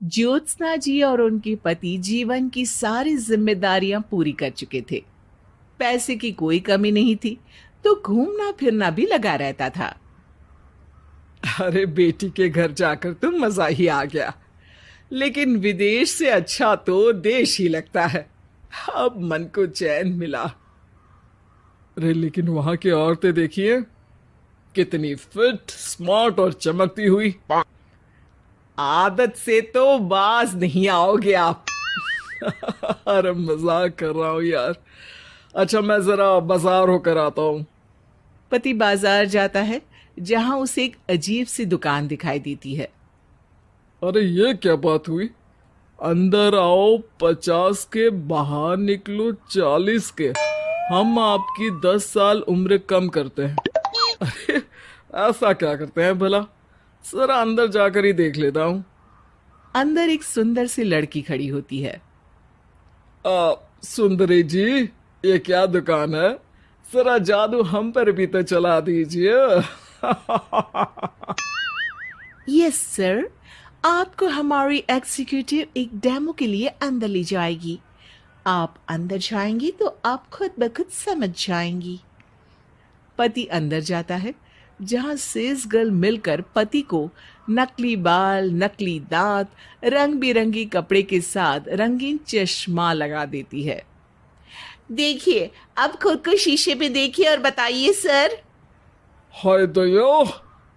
ज्योत्सना जी और उनके पति जीवन की सारी जिम्मेदारियां पूरी कर चुके थे। पैसे की कोई कमी नहीं थी, तो घूमना फिरना भी लगा रहता था। अरे बेटी के घर जाकर तो मजा ही आ गया। लेकिन विदेश से अच्छा तो देश ही लगता है। अब मन को चैन मिला। अरे लेकिन वहां की औरतें देखिए, कितनी फिट, स्मार्ट और चमकती हुई। आदत से तो बाज नहीं आओगे आप। अरे मजाक कर रहा हूँ यार। अच्छा, मैं जरा बाजार होकर आता हूँ। पति बाजार जाता है, जहां उसे एक अजीब सी दुकान दिखाई देती है। अरे ये क्या बात हुई? अंदर आओ 50 के, बाहर निकलो 40 के। हम आपकी 10 साल उम्र कम करते हैं। अरे ऐसा क्या करते हैं भला? जरा अंदर जाकर ही देख लेता हूँ। अंदर एक सुंदर सी लड़की खड़ी होती है। सुंदरी जी, ये क्या दुकान है? जरा जादू हम पर भी तो चला दीजिए। यस सर, आपको हमारी एग्जीक्यूटिव एक डेमो के लिए अंदर ले जाएगी। आप अंदर जाएंगी तो आप खुद ब खुद समझ जाएंगी। पति अंदर जाता है, जहां सेल्स गर्ल मिलकर पति को नकली बाल, नकली दांत, रंग बिरंगी कपड़े के साथ रंगीन चश्मा लगा देती है। देखिए, अब खुद को शीशे पे देखिए और बताइए सर। हाय दयो,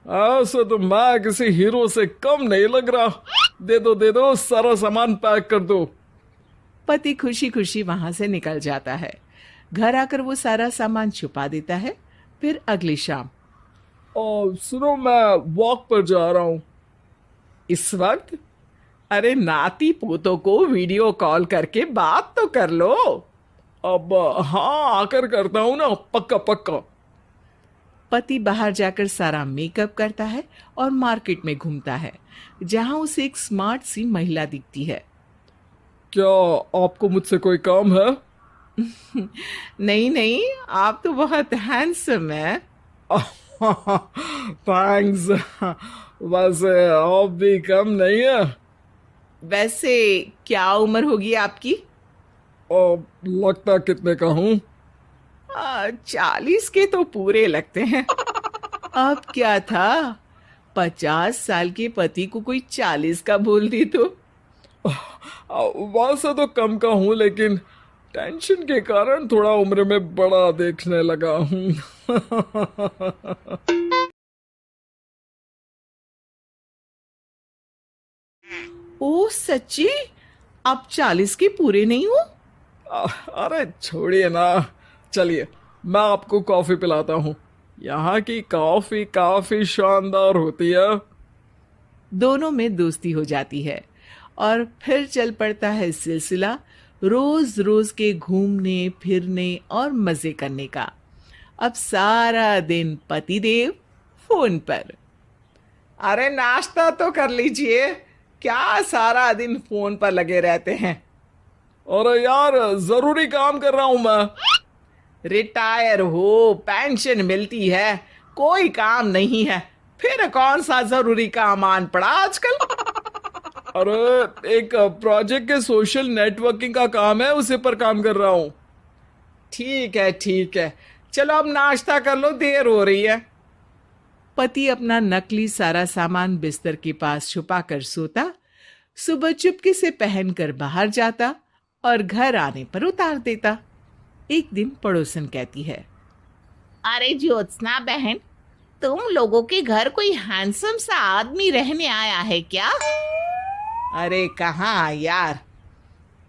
ऐसे तो मैं किसी हीरो से कम नहीं लग रहा। दे दो, सारा सामान पैक कर दो। पति खुशी खुशी वहां से निकल जाता है। घर आकर वो सारा सामान छुपा देता है। फिर अगली शाम। सुनो, मैं वॉक पर जा रहा हूँ। इस वक्त? अरे नाती पोतों को वीडियो कॉल करके बात तो कर लो। अब हाँ, आकर करता हूँ ना, पक्का पक्का। पति बाहर जाकर सारा मेकअप करता है और मार्केट में घूमता है, जहां उसे एक स्मार्ट सी महिला दिखती है। क्या आपको मुझसे कोई काम है? नहीं नहीं, आप तो बहुत हैंडसम है। थैंक्स। वैसे आप भी कम नहीं है। वैसे क्या उम्र होगी आपकी? लगता कितने का हूँ? 40 के तो पूरे लगते हैं। अब क्या था, 50 साल के पति को कोई 40 का बोल दी तो। वैसे तो कम का हूँ, लेकिन टेंशन के कारण थोड़ा उम्र में बड़ा देखने लगा हूँ। ओ सच्ची, आप 40 के पूरे नहीं हो? अरे छोड़िए ना। चलिए, मैं आपको कॉफी पिलाता हूँ। यहाँ की कॉफी काफी शानदार होती है। दोनों में दोस्ती हो जाती है और फिर चल पड़ता है सिलसिला रोज रोज के घूमने फिरने और मजे करने का। अब सारा दिन पतिदेव फोन पर। अरे नाश्ता तो कर लीजिए, क्या सारा दिन फोन पर लगे रहते हैं? अरे यार, जरूरी काम कर रहा हूँ मैं। रिटायर हो, पेंशन मिलती है, कोई काम नहीं है, फिर कौन सा जरूरी काम आन पड़ा आजकल? अरे एक प्रोजेक्ट के सोशल नेटवर्किंग का काम है, उसी पर काम कर रहा हूँ। ठीक है ठीक है, चलो अब नाश्ता कर लो, देर हो रही है। पति अपना नकली सारा सामान बिस्तर के पास छुपा कर सोता, सुबह चुपके से पहनकर बाहर जाता और घर आने पर उतार देता। एक दिन पड़ोसन कहती है, अरे ज्योत्सना बहन, तुम लोगों के घर कोई हैंडसम सा आदमी रहने आया है क्या? अरे कहाँ यार,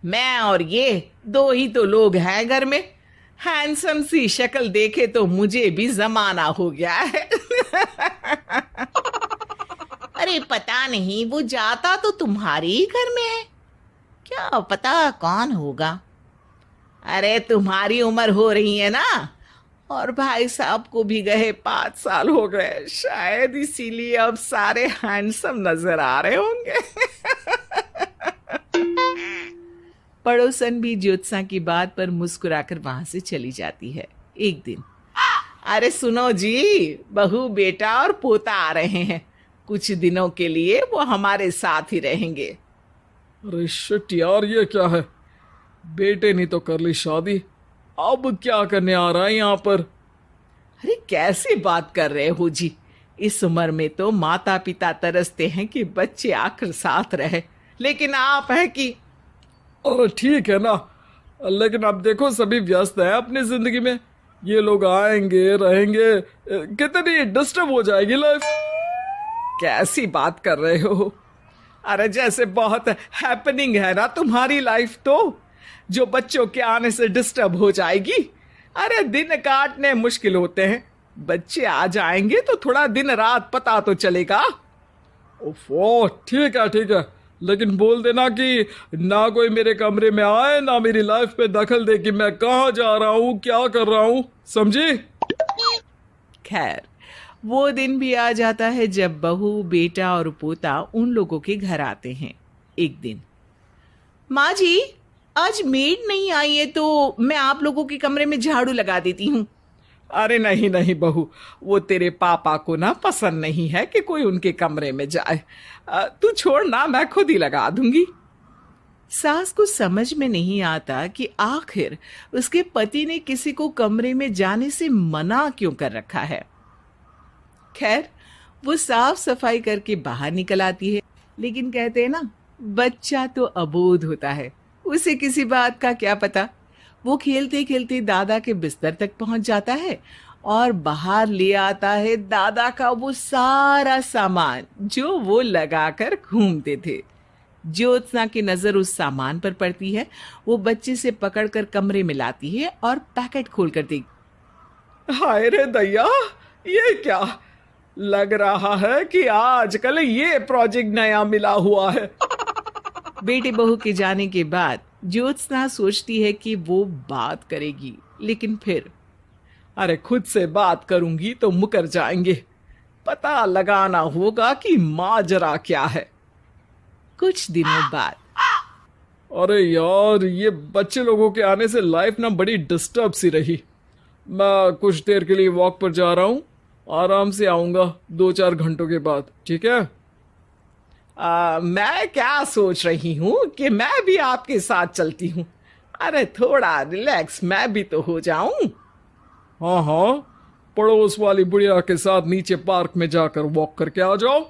मैं और ये दो ही तो लोग हैं घर में। हैंडसम सी शक्ल देखे तो मुझे भी जमाना हो गया है। अरे पता नहीं, वो जाता तो तुम्हारे ही घर में है, क्या पता कौन होगा। अरे तुम्हारी उम्र हो रही है ना, और भाई साहब को भी गए 5 साल हो गए, शायद इसीलिए अब सारे हैंडसम नजर आ रहे होंगे। पड़ोसन भी ज्योत्सना की बात पर मुस्कुराकर वहां से चली जाती है। एक दिन, अरे सुनो जी, बहू बेटा और पोता आ रहे हैं, कुछ दिनों के लिए वो हमारे साथ ही रहेंगे। अरे शिट यार, ये क्या है? बेटे ने तो कर ली शादी, अब क्या करने आ रहा है यहाँ पर? अरे कैसी बात कर रहे हो जी? इस उम्र में तो माता पिता तरसते हैं कि बच्चे आखिर साथ रहे, लेकिन आप हैं कि अरे ठीक है ना, लेकिन अब देखो सभी व्यस्त हैं अपनी जिंदगी में। ये लोग आएंगे रहेंगे, कितनी डिस्टर्ब हो जाएगी लाइफ। कैसी बात कर रहे हो? अरे जैसे बहुत हैपनिंग है ना तुम्हारी लाइफ, तो जो बच्चों के आने से डिस्टर्ब हो जाएगी। अरे दिन काटने मुश्किल होते हैं, बच्चे आ जाएंगे तो थोड़ा दिन रात पता तो चलेगा। ओफो ठीक है, लेकिन बोल देना कि ना कोई मेरे कमरे में आए, ना मेरी लाइफ पे दखल दे कि मैं कहाँ जा रहा हूँ, क्या कर रहा हूँ, समझी? खैर, वो दिन भी आ जाता है जब बहू, बेटा और पोता उन लोगों के घर आते हैं। एक दिन, माँ जी, आज मेड नहीं आई है तो मैं आप लोगों के कमरे में झाड़ू लगा देती हूँ। अरे नहीं नहीं बहू, वो तेरे पापा को ना पसंद नहीं है कि कोई उनके कमरे में जाए। तू छोड़ ना, मैं खुद ही लगा दूंगी। सास को समझ में नहीं आता कि आखिर उसके पति ने किसी को कमरे में जाने से मना क्यों कर रखा है। खैर, वो साफ सफाई करके बाहर निकल आती है, लेकिन कहते हैं ना, बच्चा तो अबोध होता है, उसे किसी बात का क्या पता। वो खेलते खेलते दादा के बिस्तर तक पहुंच जाता है और बाहर ले आता है दादा का वो सारा सामान जो वो लगाकर घूमते थे। ज्योत्सना की नजर उस सामान पर पड़ती है। वो बच्चे से पकड़कर कमरे में लाती है और पैकेट खोल कर देखती। हाय रे दैया, ये क्या? लग रहा है कि आजकल ये प्रोजेक्ट नया मिला हुआ है। बेटे बहू के जाने के बाद ज्योत्सना सोचती है कि वो बात करेगी, लेकिन फिर अरे खुद से बात करूंगी तो मुकर जाएंगे, पता लगाना होगा कि माजरा क्या है। कुछ दिनों बाद, अरे यार, ये बच्चे लोगों के आने से लाइफ ना बड़ी डिस्टर्ब सी रही। मैं कुछ देर के लिए वॉक पर जा रहा हूँ, आराम से आऊंगा 2-4 घंटों के बाद, ठीक है? मैं क्या सोच रही हूँ कि मैं भी आपके साथ चलती हूँ। अरे थोड़ा रिलैक्स मैं भी तो हो जाऊं। हाँ, पड़ोस वाली बुढ़िया के साथ नीचे पार्क में जाकर वॉक करके आ जाओ।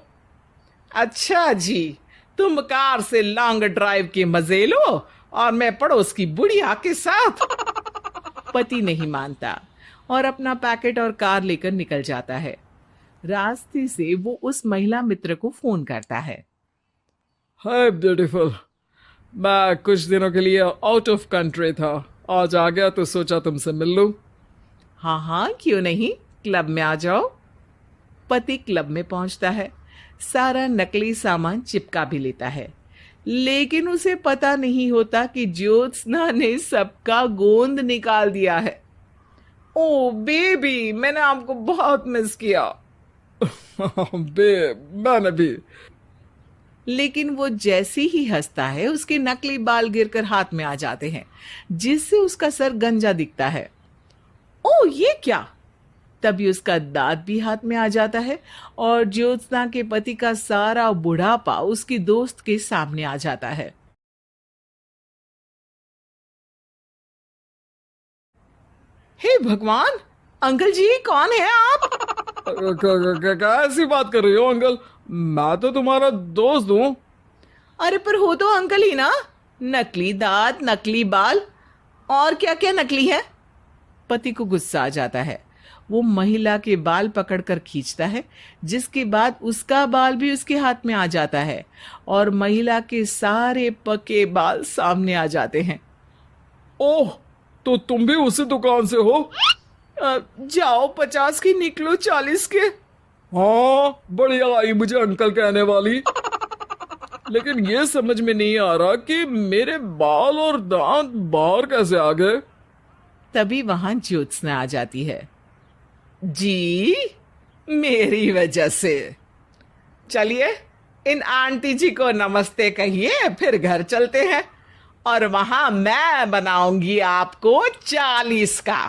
अच्छा जी, तुम कार से लॉन्ग ड्राइव के मजे लो और मैं पड़ोस की बुढ़िया के साथ। पति नहीं मानता और अपना पैकेट और कार लेकर निकल जाता है। रास्ते से वो उस महिला मित्र को फोन करता है। हाय ब्यूटीफुल, मैं कुछ दिनों के लिए आउट ऑफ कंट्री था, आज आ गया तो सोचा तुमसे मिल लूं। हाँ हाँ, क्यों नहीं, क्लब में आ जाओ। पति क्लब में पहुंचता है, सारा नकली सामान चिपका भी लेता है, लेकिन उसे पता नहीं होता कि ज्योत्सना ने सबका गोंद निकाल दिया है। ओ बेबी, मैंने आपको बहुत मिस किया। मैंने भी। लेकिन वो जैसे ही हंसता है, उसके नकली बाल गिरकर हाथ में आ जाते हैं, जिससे उसका सर गंजा दिखता है। ओ ये क्या? तभी उसका दांत भी हाथ में आ जाता है और ज्योत्सना के पति का सारा बुढ़ापा उसकी दोस्त के सामने आ जाता है। हे भगवान, अंकल जी कौन है आप? क्या ऐसी बात कर रही हो अंकल? मैं तो तुम्हारा दोस्त हूँ। अरे पर हो तो अंकल ही ना। नकली दांत, नकली बाल और क्या क्या नकली है। पति को गुस्सा आ जाता है। वो महिला के बाल पकड़कर खींचता है, जिसके बाद उसका बाल भी उसके हाथ में आ जाता है और महिला के सारे पके बाल सामने आ जाते हैं। ओह, तो तुम भी उसी दुकान से हो? जाओ 50 की निकलो 40 के। हाँ, बढ़िया आई मुझे अंकल कहने वाली। लेकिन ये समझ में नहीं आ रहा कि मेरे बाल और दांत बाहर कैसे आ गए। तभी वहां ज्योत्सना आ जाती है। जी, मेरी वजह से। चलिए इन आंटी जी को नमस्ते कहिए, फिर घर चलते हैं और वहां मैं बनाऊंगी आपको 40 का।